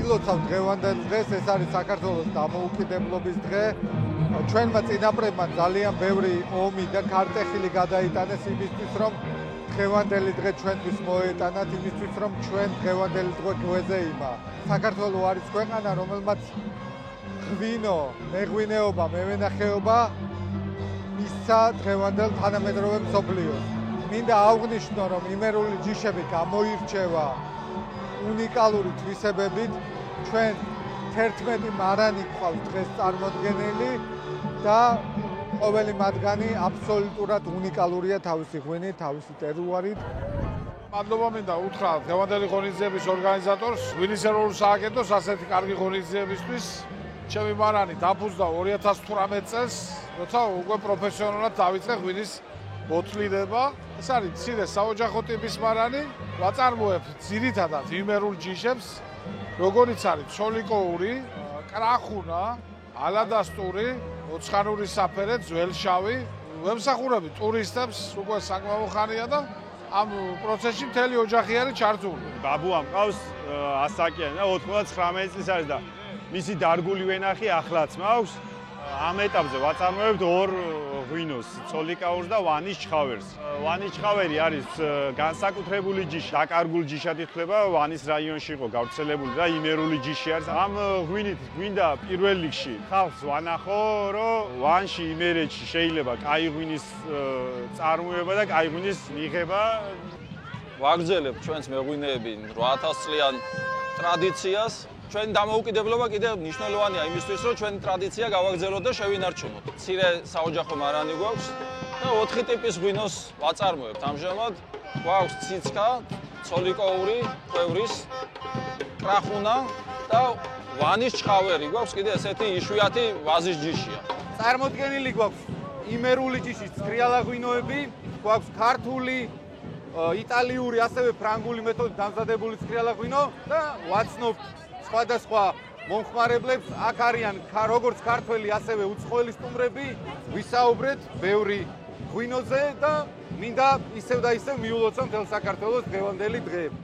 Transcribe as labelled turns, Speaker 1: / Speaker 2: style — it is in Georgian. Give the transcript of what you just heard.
Speaker 1: ვაცილოცავ დღევანდელ დღეს, ეს არის საქართველოს დამოუკიდებლობის დღე. ჩვენმა წინაპრებმა ძალიან ბევრი ომი და ქარტეხილი გადაიტანეს იმისთვის, რომ დღევანდელი დღე ჩვენთვის მოეტანათ, იმისთვის, რომ ჩვენ დღევანდელი დღე გვეზეიმა. საქართველო არის ქვეყანა, რომელმაც ღვინო, მეღვინეობა, მევენახეობა მისცა დღევანდელ თანამედროვე მსოფლიოს. მინდა აღვნიშნო, რომ იმერული ჯიშები გამოირჩევა უნიკალური თვისებებით. ჩვენ 11 მარანი გვყავს დღეს წარმოდგენილი და ყოველი მათგანი აბსოლუტურად უნიკალურია თავისი ღვინით, თავისი ტერუარით.
Speaker 2: მადლობა მინდა უთხრა დღევანდელი ღონისძიების ორგანიზატორს, ღვინის ეროვნულ სააგენტოს ასეთი კარგი ღონისძიებისთვის. ჩემი მარანი დაფუძნდა 2018 წელს, როცა უკვე პროფესიონალურად დავიწყე ღვინის მოთლიდება. ეს არის მცირე საოჯახო ტიპის მარანი, ვაწარმოებ ძირითადად იმერულ ჯიშებს, როგორიც არის ცოლიკოური, კრახუნა, ალადასტური, ოცხანური საფერე, ძველშავი. ვემსახურები ტურისტებს, უკვე საკმაო ხანია და ამ პროცესში მთელი ოჯახი არის ჩართული.
Speaker 3: ბაბუა მყავს ასაკიანი და 99 წლის არის და მისი დარგული ვენახი ახლაც მაქვს. ამ ეტაპზე ვაწარმოებთ ორ ღვინოს, ცოლიკაურს და ვანის ჩხავერს. ვანის ჩხავერი არის განსაკუთრებული ჯიში, დაკარგულ ჯიშად ითვლება, ვანის რაიონში იყო გავრცელებული და იმერული ჯიში არის. ამ ღვინით გვინდა პირველ რიგში ხალხს ვანახო, რომ ვანში, იმერეთში შეიძლება კაი ღვინის წარმოება და კაი ღვინის მიღება.
Speaker 4: ვაგრძელებთ ჩვენს მეღვინეები 8000 წლიან ტრადიციას. ჩვენ დამოუკიდებლობა კიდევ მნიშვნელოვანია იმისთვის, რომ ჩვენი ტრადიცია გავაგრძელოთ და შევინარჩუნოთ. მცირე საოჯახო მარანი გვაქვს და 4 ტიპის ღვინოს ვაწარმოებთ. ამჟამად გვაქვს ციცკა, ცოლიკოური, ყვევრის, კრახუნა და ვანის ჩხავერი. გვაქვს კიდე ესეთი იშვიათი ვაზის ჯიშია.
Speaker 5: წარმოდგენილი გვაქვს იმერული ჯიშის ცქრიალა ღვინოები, გვაქვს ქართული, იტალიური, ასევე ფრანგული მეთოდით დამზადებული ცქრიალა ღვინო და ვაცნობთ სხვადასხვა მომხმარებლებს. აქ არიან როგორც ქართველი, ასევე უცხოელი სტუმრები. ვისაუბრეთ ბევრი ღვინოზე და მინდა ისევ და ისევ მიულოცო მთელ საქართველოს დღევანდელი დღეები.